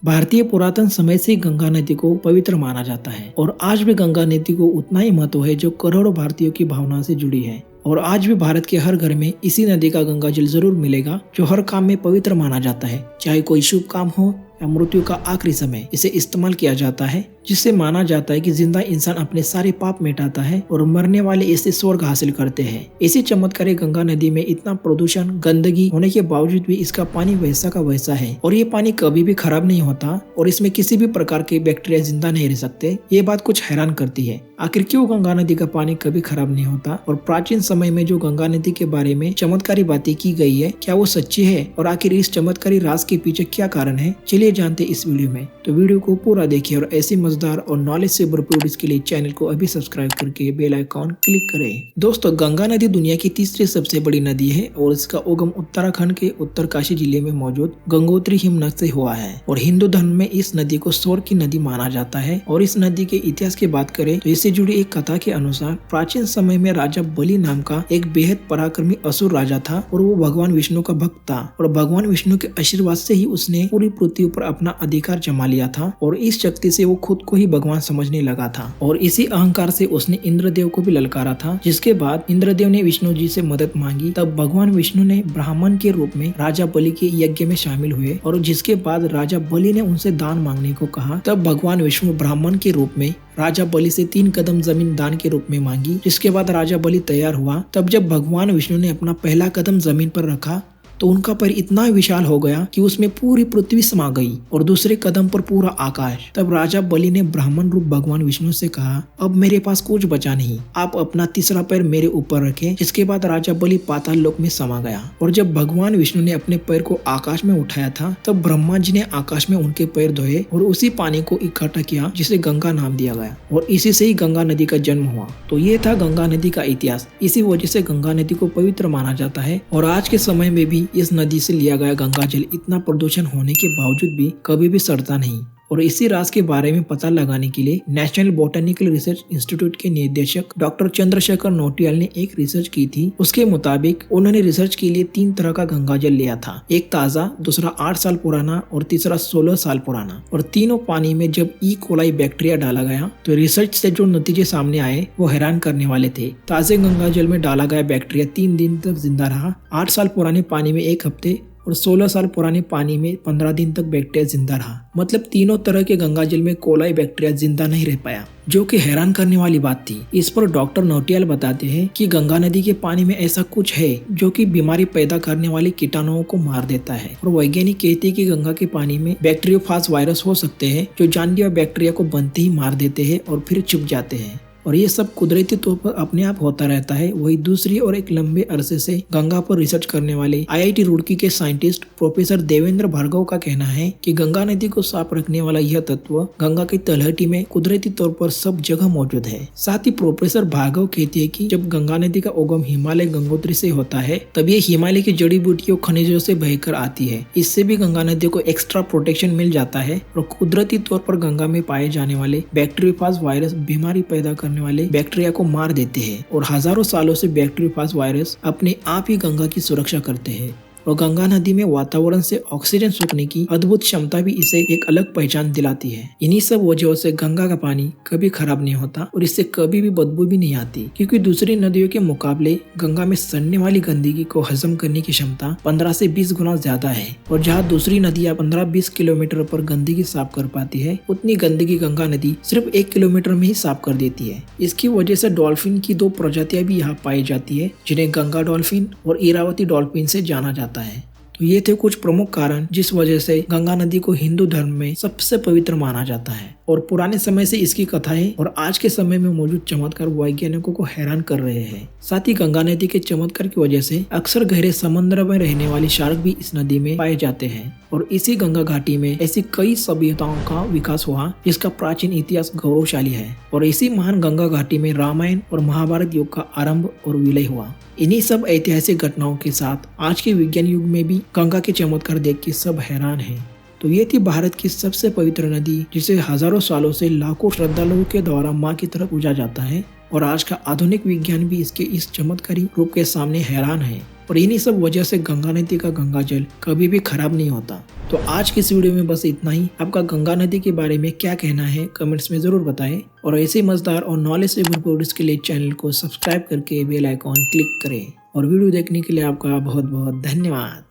भारतीय पुरातन समय से गंगा नदी को पवित्र माना जाता है और आज भी गंगा नदी को उतना ही महत्व है जो करोड़ों भारतीयों की भावना से जुड़ी है। और आज भी भारत के हर घर में इसी नदी का गंगा जल जरूर मिलेगा जो हर काम में पवित्र माना जाता है। चाहे कोई शुभ काम हो या मृत्यु का आखिरी समय इसे इस्तेमाल किया जाता है, जिससे माना जाता है कि जिंदा इंसान अपने सारे पाप मिटाता है और मरने वाले इससे स्वर्ग हासिल करते हैं। इसी चमत्कारी गंगा नदी में इतना प्रदूषण गंदगी होने के बावजूद भी इसका पानी वैसा का वैसा है और ये पानी कभी भी खराब नहीं होता और इसमें किसी भी प्रकार के बैक्टीरिया जिंदा नहीं रह सकते। ये बात कुछ हैरान करती है। आखिर क्यों गंगा नदी का पानी कभी खराब नहीं होता और प्राचीन समय में जो गंगा नदी के बारे में चमत्कारी बातें की गई है, क्या वो सच्ची है और आखिर इस चमत्कारी राज के पीछे क्या कारण है, चलिए जानते इस वीडियो में। तो वीडियो को पूरा देखिए और ऐसी मजेदार और नॉलेज से भरपूर इसके लिए चैनल को अभी सब्सक्राइब करके बेल आइकॉन क्लिक करें। दोस्तों, गंगा नदी दुनिया की तीसरी सबसे बड़ी नदी है और इसका उगम उत्तराखंड के उत्तरकाशी जिले में मौजूद गंगोत्री हिमनद से हुआ है और हिंदू धर्म में इस नदी को स्वर्ग की नदी माना जाता है। और इस नदी के इतिहास की बात करें तो इससे जुड़ी एक कथा के अनुसार प्राचीन समय में राजा बलि नाम का एक बेहद पराक्रमी असुर राजा था और वो भगवान विष्णु का भक्त था और भगवान विष्णु के आशीर्वाद से ही उसने पूरी पृथ्वी पर अपना अधिकार जमा लिया था और इस शक्ति से वो खुद को ही भगवान समझने लगा था और इसी अहंकार से उसने इंद्रदेव को भी ललकारा था। जिसके बाद इंद्रदेव ने विष्णु जी से मदद मांगी, तब भगवान विष्णु ने ब्राह्मण के रूप में राजा बलि के यज्ञ में शामिल हुए और जिसके बाद राजा बलि ने उनसे दान मांगने को कहा। तब भगवान विष्णु ब्राह्मण के रूप में राजा बलि से 3 कदम जमीन दान के रूप में मांगी। जिसके बाद राजा बलि तैयार हुआ। तब जब भगवान विष्णु ने अपना पहला कदम जमीन पर रखा तो उनका पैर इतना विशाल हो गया कि उसमें पूरी पृथ्वी समा गई और दूसरे कदम पर पूरा आकाश। तब राजा बलि ने ब्राह्मण रूप भगवान विष्णु से कहा, अब मेरे पास कुछ बचा नहीं, आप अपना तीसरा पैर मेरे ऊपर रखें। जिसके बाद राजा बलि पाताल लोक में समा गया और जब भगवान विष्णु ने अपने पैर को आकाश में उठाया था तब ब्रह्मा जी ने आकाश में उनके पैर धोए और उसी पानी को इकट्ठा किया जिसे गंगा नाम दिया गया और इसी से ही गंगा नदी का जन्म हुआ। तो ये था गंगा नदी का इतिहास। इसी वजह से गंगा नदी को पवित्र माना जाता है और आज के समय में भी इस नदी से लिया गया गंगा जल इतना प्रदूषण होने के बावजूद भी कभी भी सड़ता नहीं। और इसी राज के बारे में पता लगाने के लिए नेशनल बोटेनिकल रिसर्च इंस्टीट्यूट के निदेशक डॉक्टर चंद्रशेखर नोटियाल ने एक रिसर्च की थी। उसके मुताबिक उन्होंने रिसर्च के लिए 3 तरह का गंगा जल लिया था, एक ताज़ा, दूसरा 8 साल पुराना और तीसरा 16 साल पुराना। और तीनों पानी में जब ई कोलाई बैक्टीरिया डाला गया तो रिसर्च से जो नतीजे सामने आए वो हैरान करने वाले थे। ताज़े गंगा जल में डाला गया बैक्टीरिया 3 दिन तक जिंदा रहा, 8 साल पुराने पानी में 1 हफ्ते और 16 साल पुराने पानी में 15 दिन तक बैक्टीरिया जिंदा रहा। मतलब तीनों तरह के गंगा जल में कोलाई बैक्टीरिया जिंदा नहीं रह पाया, जो कि हैरान करने वाली बात थी। इस पर डॉक्टर नोटियाल बताते हैं कि गंगा नदी के पानी में ऐसा कुछ है जो कि बीमारी पैदा करने वाले कीटाणुओं को मार देता है और वैज्ञानिक कहते हैं कि गंगा के पानी में बैक्टीरियोफाज वायरस हो सकते हैं जो जानलेवा बैक्टीरिया को बनते ही मार देते हैं और फिर छुप जाते हैं और ये सब कुदरती तौर पर अपने आप होता रहता है। वही दूसरी और एक लंबे अरसे से गंगा पर रिसर्च करने वाले IIT रुड़की के साइंटिस्ट प्रोफेसर देवेंद्र भार्गव का कहना है कि गंगा नदी को साफ रखने वाला यह तत्व गंगा की तलहटी में कुदरती तौर पर सब जगह मौजूद है। साथ ही प्रोफेसर भार्गव कहते हैं कि जब गंगा नदी का उगम हिमालय गंगोत्री से होता है तब ये हिमालय की जड़ी बूटियों खनिजों से बहकर आती है। इससे भी गंगा नदी को एक्स्ट्रा प्रोटेक्शन मिल जाता है और कुदरती तौर पर गंगा में पाए जाने वाले बैक्टीरियोफाज वायरस बीमारी पैदा करने वाले बैक्टीरिया को मार देते हैं और हजारों सालों से बैक्टीरियोफाज वायरस अपने आप ही गंगा की सुरक्षा करते हैं। और गंगा नदी में वातावरण से ऑक्सीजन सोखने की अद्भुत क्षमता भी इसे एक अलग पहचान दिलाती है। इन्हीं सब वजहों से गंगा का पानी कभी खराब नहीं होता और इससे कभी भी बदबू भी नहीं आती, क्योंकि दूसरी नदियों के मुकाबले गंगा में सड़ने वाली गंदगी को हजम करने की क्षमता 15 से 20 गुना ज्यादा है। और जहाँ दूसरी नदियाँ 15-20 किलोमीटर पर गंदगी साफ कर पाती है, उतनी गंदगी गंगा नदी सिर्फ 1 किलोमीटर में ही साफ कर देती है। इसकी वजह से डॉल्फिन की 2 प्रजातियां भी यहाँ पाई जाती है, जिन्हें गंगा डॉल्फिन और इरावती डॉल्फिन से जाना जाता है। तो ये थे कुछ प्रमुख कारण जिस वजह से गंगा नदी को हिंदू धर्म में सबसे पवित्र माना जाता है और पुराने समय से इसकी कथाएं और आज के समय में मौजूद चमत्कार वैज्ञानिकों को हैरान कर रहे हैं। साथ ही गंगा नदी के चमत्कार की वजह से अक्सर गहरे समुद्र में रहने वाली शार्क भी इस नदी में पाए जाते हैं और इसी गंगा घाटी में ऐसी कई सभ्यताओं का विकास हुआ जिसका प्राचीन इतिहास गौरवशाली है। और इसी महान गंगा घाटी में रामायण और महाभारत युग का आरंभ और विलय हुआ। इन्हीं सब ऐतिहासिक घटनाओं के साथ आज के विज्ञान युग में भी गंगा के चमत्कार देख के सब हैरान हैं। तो ये थी भारत की सबसे पवित्र नदी जिसे हजारों सालों से लाखों श्रद्धालुओं के द्वारा माँ की तरफ पूजा जाता है और आज का आधुनिक विज्ञान भी इसके इस चमत्कारी रूप के सामने हैरान है। और इन्हीं सब वजह से गंगा नदी का गंगा जल कभी भी खराब नहीं होता। तो आज की इस वीडियो में बस इतना ही। आपका गंगा नदी के बारे में क्या कहना है कमेंट्स में जरूर बताएं और ऐसे मजेदार और नॉलेज से भरपूर वीडियोस के लिए चैनल को सब्सक्राइब करके बेल आइकॉन क्लिक करें। और वीडियो देखने के लिए आपका बहुत बहुत धन्यवाद।